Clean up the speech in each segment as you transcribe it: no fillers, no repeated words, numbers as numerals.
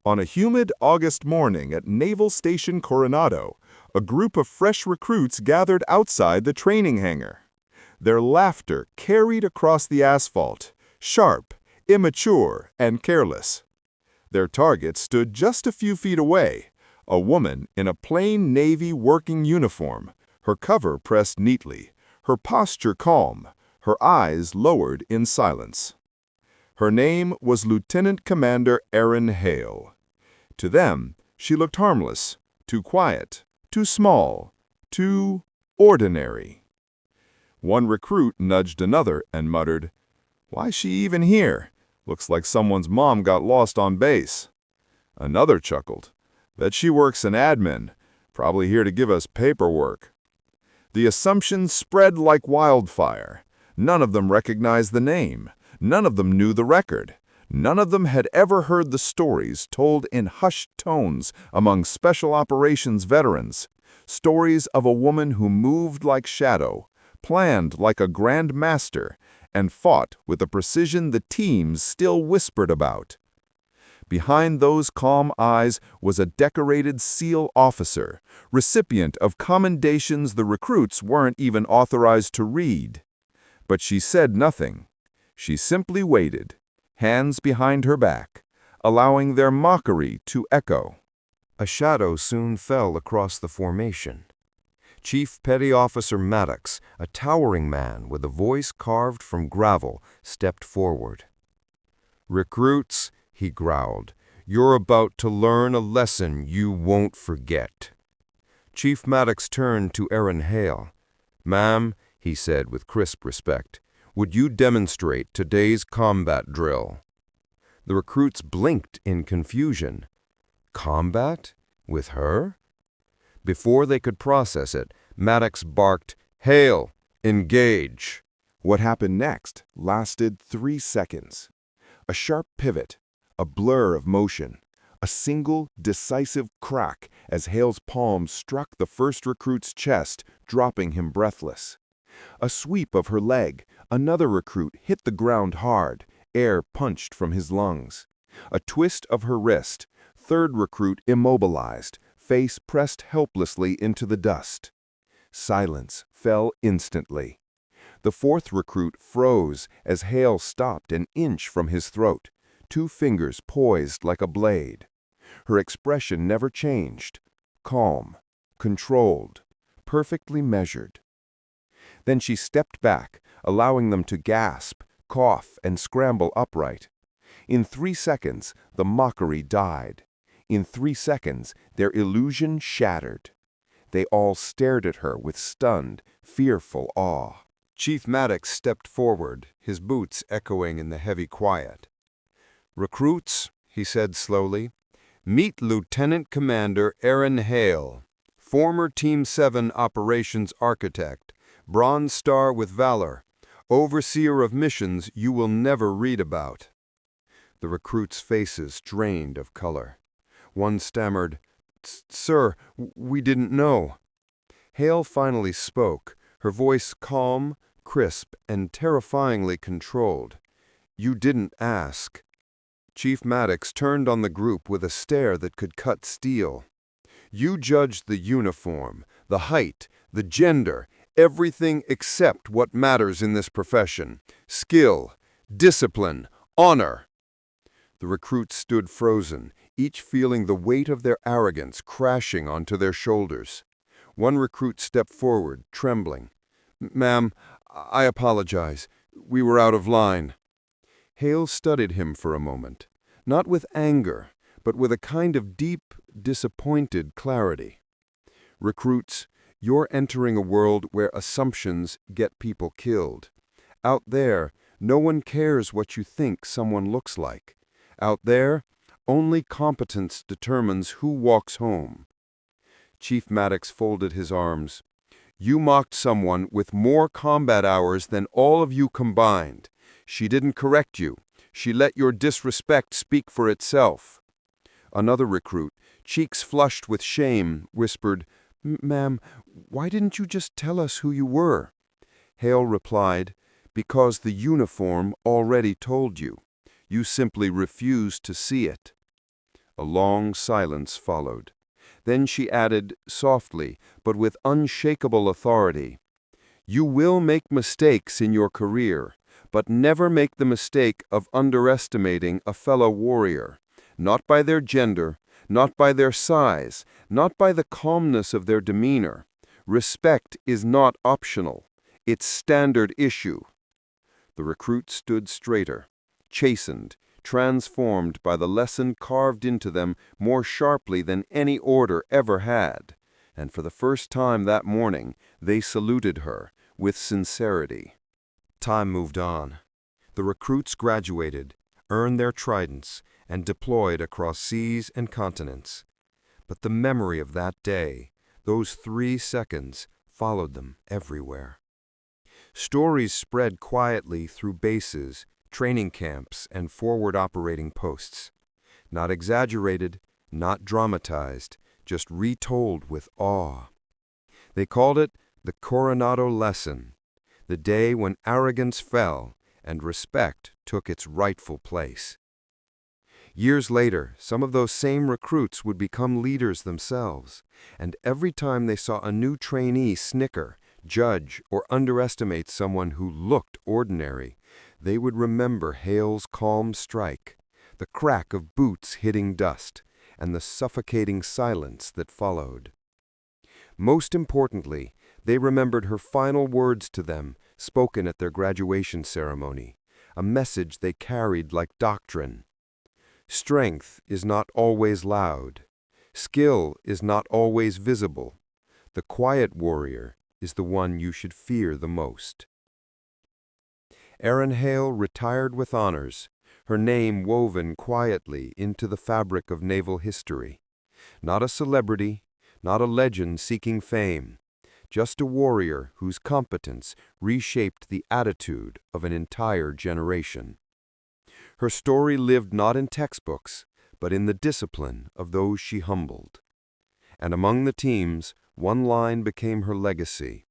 On a humid August morning at Naval Station Coronado, a group of fresh recruits gathered outside the training hangar. Their laughter carried across the asphalt, sharp, immature, and careless. Their target stood just a few feet away, a woman in a plain Navy working uniform, her cover pressed neatly, her posture calm, her eyes lowered in silence. Her name was Lieutenant Commander Erin Hale. To them, she looked harmless, too quiet, too small, too ordinary. One recruit nudged another and muttered, "Why's she even here? Looks like someone's mom got lost on base." Another chuckled, "Bet she works in admin, probably here to give us paperwork." The assumptions spread like wildfire. None of them recognized the name. None of them knew the record. None of them had ever heard the stories told in hushed tones among special operations veterans. Stories of a woman who moved like shadow, planned like a grand master, and fought with a precision the teams still whispered about. Behind those calm eyes was a decorated SEAL officer, recipient of commendations the recruits weren't even authorized to read. But she said nothing. She simply waited, hands behind her back, allowing their mockery to echo. A shadow soon fell across the formation. Chief Petty Officer Maddox, a towering man with a voice carved from gravel, stepped forward. "Recruits," he growled, "you're about to learn a lesson you won't forget." Chief Maddox turned to Erin Hale. "Ma'am," he said with crisp respect, "would you demonstrate today's combat drill?" The recruits blinked in confusion. Combat? With her? Before they could process it, Maddox barked, "Hale, engage!" What happened next lasted 3 seconds. A sharp pivot, a blur of motion, a single, decisive crack as Hale's palm struck the first recruit's chest, dropping him breathless. A sweep of her leg, another recruit hit the ground hard, air punched from his lungs. A twist of her wrist, third recruit immobilized, face pressed helplessly into the dust. Silence fell instantly. The fourth recruit froze as Hale stopped an inch from his throat, 2 fingers poised like a blade. Her expression never changed, calm, controlled, perfectly measured. Then she stepped back, allowing them to gasp, cough, and scramble upright. In 3 seconds, the mockery died. In 3 seconds, their illusion shattered. They all stared at her with stunned, fearful awe. Chief Maddox stepped forward, his boots echoing in the heavy quiet. "Recruits," he said slowly, "meet Lieutenant Commander Erin Hale, former Team 7 operations architect, Bronze Star with Valor, overseer of missions you will never read about." The recruits' faces drained of color. One stammered, "Sir, we didn't know." Hale finally spoke, her voice calm, crisp, and terrifyingly controlled. "You didn't ask." Chief Maddox turned on the group with a stare that could cut steel. "You judged the uniform, the height, the gender, everything except what matters in this profession: skill, discipline, honor." The recruits stood frozen, each feeling the weight of their arrogance crashing onto their shoulders. One recruit stepped forward, trembling. "Ma'am, I apologize. We were out of line." Hale studied him for a moment, not with anger, but with a kind of deep, disappointed clarity. "Recruits, you're entering a world where assumptions get people killed. Out there, no one cares what you think someone looks like. Out there, only competence determines who walks home." Chief Maddox folded his arms. "You mocked someone with more combat hours than all of you combined. She didn't correct you. She let your disrespect speak for itself." Another recruit, cheeks flushed with shame, whispered, "Ma'am, why didn't you just tell us who you were?" Hale replied, "Because the uniform already told you. You simply refused to see it." A long silence followed. Then she added, softly, but with unshakable authority, "You will make mistakes in your career, but never make the mistake of underestimating a fellow warrior, not by their gender, not by their size, not by the calmness of their demeanor. Respect is not optional. It's standard issue." The recruits stood straighter, chastened, transformed by the lesson carved into them more sharply than any order ever had, and for the first time that morning they saluted her with sincerity. Time moved on. The recruits graduated, earned their tridents, and deployed across seas and continents. But the memory of that day, those 3 seconds, followed them everywhere. Stories spread quietly through bases, training camps, and forward operating posts. Not exaggerated, not dramatized, just retold with awe. They called it the Coronado Lesson, the day when arrogance fell and respect took its rightful place. Years later, some of those same recruits would become leaders themselves, and every time they saw a new trainee snicker, judge, or underestimate someone who looked ordinary, they would remember Hale's calm strike, the crack of boots hitting dust, and the suffocating silence that followed. Most importantly, they remembered her final words to them, spoken at their graduation ceremony, a message they carried like doctrine. Strength is not always loud. Skill is not always visible. The quiet warrior is the one you should fear the most. Erin Hale retired with honors, her name woven quietly into the fabric of naval history. Not a celebrity, not a legend seeking fame, just a warrior whose competence reshaped the attitude of an entire generation. Her story lived not in textbooks, but in the discipline of those she humbled. And among the teams, one line became her legacy.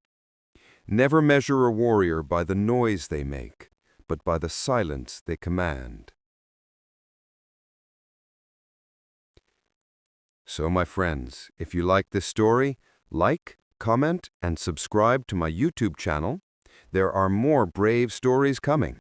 Never measure a warrior by the noise they make, but by the silence they command. So, my friends, if you like this story, like, comment, and subscribe to my YouTube channel. There are more brave stories coming.